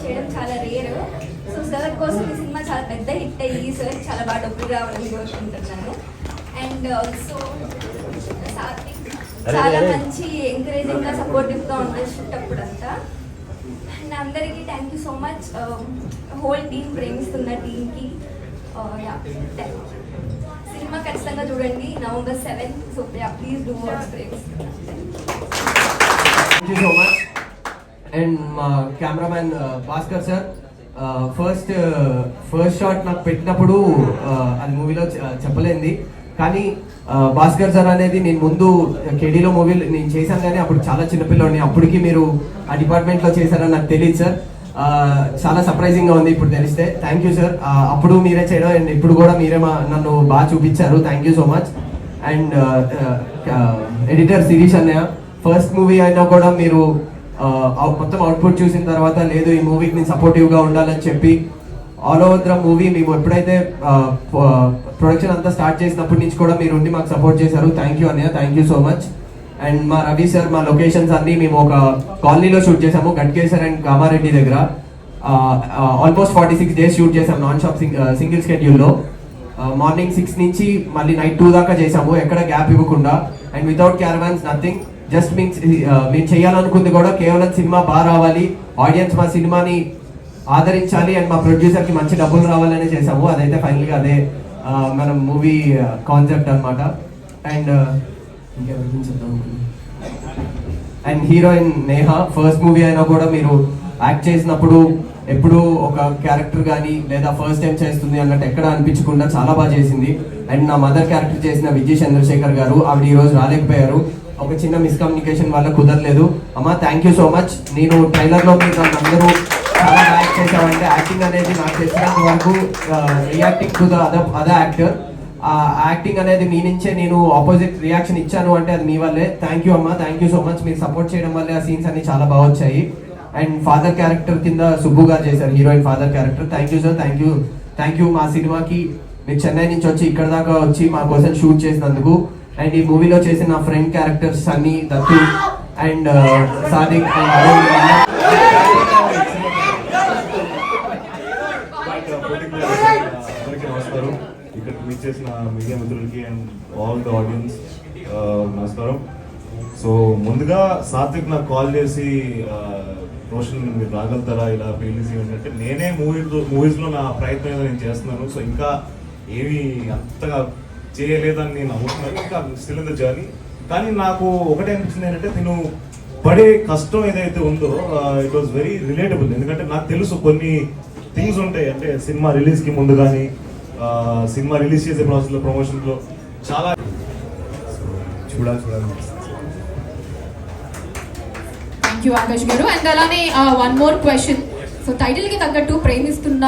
చేయడం చాలా rare. So sir కోసం ఈ సినిమా చాలా పెద్ద హిట్ అయ్యి సార్ చాలా బాగా డబ్బులు రావాలని కోరుకుంటున్నాను. అండ్ ఆల్సో సాత్విక్ చాలా మంచి ఎంకరేజింగ్గా సపోర్టివ్గా ఉంటుంది షూట్ అప్పుడంతా. అండ్ అందరికీ thank you so much, whole team, ప్రేమిస్తున్న టీమ్కి. సినిమా ఖచ్చితంగా చూడండి, November 7th. So please do watch ప్రేమిస్తున్నా. Thank you so much. And మా cameraman Bhaskar sir, first shot నాకు పెట్టినప్పుడు అది మూవీలో చెప్పలేంది, కానీ భాస్కర్ సార్ అనేది నేను ముందు కేడీలో మూవీలో నేను చేశాను, కానీ అప్పుడు చాలా చిన్నపిల్లని, అప్పటికి మీరు ఆ డిపార్ట్మెంట్లో చేశారని నాకు తెలియదు సార్. చాలా సర్ప్రైజింగ్గా ఉంది ఇప్పుడు తెలిస్తే. Thank you sir. అప్పుడు మీరే చేయడం అండ్ ఇప్పుడు కూడా మీరే నన్ను బాగా చూపించారు. Thank you so much. And editor Shirish అన్నయ్య, ఫస్ట్ మూవీ అయినా కూడా మీరు మొత్తం అవుట్పుట్ చూసిన తర్వాత లేదు ఈ మూవీకి నేను సపోర్టివ్గా ఉండాలని చెప్పి ఆల్ ఓవర్ ద మూవీ మేము ఎప్పుడైతే ప్రొడక్షన్ అంతా స్టార్ట్ చేసినప్పటి నుంచి కూడా మీరు ఉండి మాకు సపోర్ట్ చేశారు. థ్యాంక్ యూ అన్నయ్య, thank you so much. And మా రవి సార్, మా లొకేషన్స్ అన్ని మేము ఒక కాలనీలో షూట్ చేసాము, గట్కేసర్ అండ్ కామారెడ్డి దగ్గర. ఆల్మోస్ట్ 46 days షూట్ చేసాము నాన్ స్టాప్ సింగిల్ స్కెడ్యూల్లో. మార్నింగ్ 6 నుంచి మళ్ళీ నైట్ 2 దాకా చేసాము, ఎక్కడ గ్యాప్ ఇవ్వకుండా. And without caravans, nothing. Just means మేము చేయాలనుకుంది కూడా కేవలం సినిమా బాగా రావాలి, ఆడియన్స్ మా సినిమాని ఆదరించాలి అండ్ మా ప్రొడ్యూసర్కి మంచి డబ్బులు రావాలని చేసాము. అదైతే ఫైనల్గా అదే మనం మూవీ కాన్సెప్ట్ అనమాట. And and heroine Neha, first movie అయినా కూడా మీరు యాక్ట్ చేసినప్పుడు ఎప్పుడు ఒక క్యారెక్టర్ కానీ లేదా ఫస్ట్ టైం చేస్తుంది అన్నట్టు ఎక్కడ అనిపించకుండా చాలా బాగా చేసింది. అండ్ నా మదర్ క్యారెక్టర్ చేసిన విజయ్ చంద్రశేఖర్ గారు, ఆవిడ ఈరోజు రాలేకపోయారు, ఒక చిన్న మిస్కమ్యూనికేషన్ వల్ల కుదరలేదు. అమ్మ థ్యాంక్ యూ సో మచ్. నేను ట్రైలర్లో మీరు అందరూ చాలా యాక్ట్ చేశామంటే యాక్టింగ్ అనేది నాకు తెలిసినంత వరకు reacting to the other actor, ఆ యాక్టింగ్ అనేది మీ నుంచే నేను ఆపోజిట్ రియాక్షన్ ఇచ్చాను అంటే అది మీ వల్లే. థ్యాంక్ యూ అమ్మ, థ్యాంక్ యూ సో మచ్. మీరు సపోర్ట్ చేయడం వల్లే ఆ సీన్స్ అన్ని చాలా బాగా వచ్చాయి. అండ్ ఫాదర్ క్యారెక్టర్ కింద సుబ్బు గారు చేశారు, heroine father character. Thank you sir, thank you మా సినిమాకి మీరు చెన్నై నుంచి వచ్చి ఇక్కడ దాకా వచ్చి మా కోసం షూట్ చేసినందుకు. అండ్ ఈ మూవీలో చేసిన నా friend characters Sunny, Dattu and Sadiq and ఇక్కడ మీట్ చేసిన మీడియా మిత్రులకి అండ్ ఆల్ ద ఆడియన్స్ నమస్కారం. సో ముందుగా సాత్విక్ నాకు కాల్ చేసి రోషన్ మీరు రాగలుగుతారా ఇలా రిలీజ్ అంటే, నేనే మూవీస్లో నా ప్రయత్నం ఏదో నేను చేస్తున్నాను. సో ఇంకా ఏమీ అంతగా చేయలేదని నేను అనుకుంటున్నాను, ఇంకా స్టిల్ ఇన్ ద జర్నీ. కానీ నాకు ఒకటే అనిపించింది ఏంటంటే, నేను పడే కష్టం ఏదైతే ఉందో ఇట్ వాజ్ వెరీ రిలేటబుల్. ఎందుకంటే నాకు తెలుసు కొన్ని థింగ్స్ ఉంటాయి, అంటే సినిమా రిలీజ్కి ముందు కానీ సినిమా రిలీజ్ చేసే ప్రాసెస్లో ప్రమోషన్లో చాలా చూడాలి. థ్యాంక్ యూ ఆకాష్ గారు. అండ్ అలానే వన్ మోర్ క్వశ్చన్. సో టైటిల్కి తగ్గట్టు ప్రేమిస్తున్న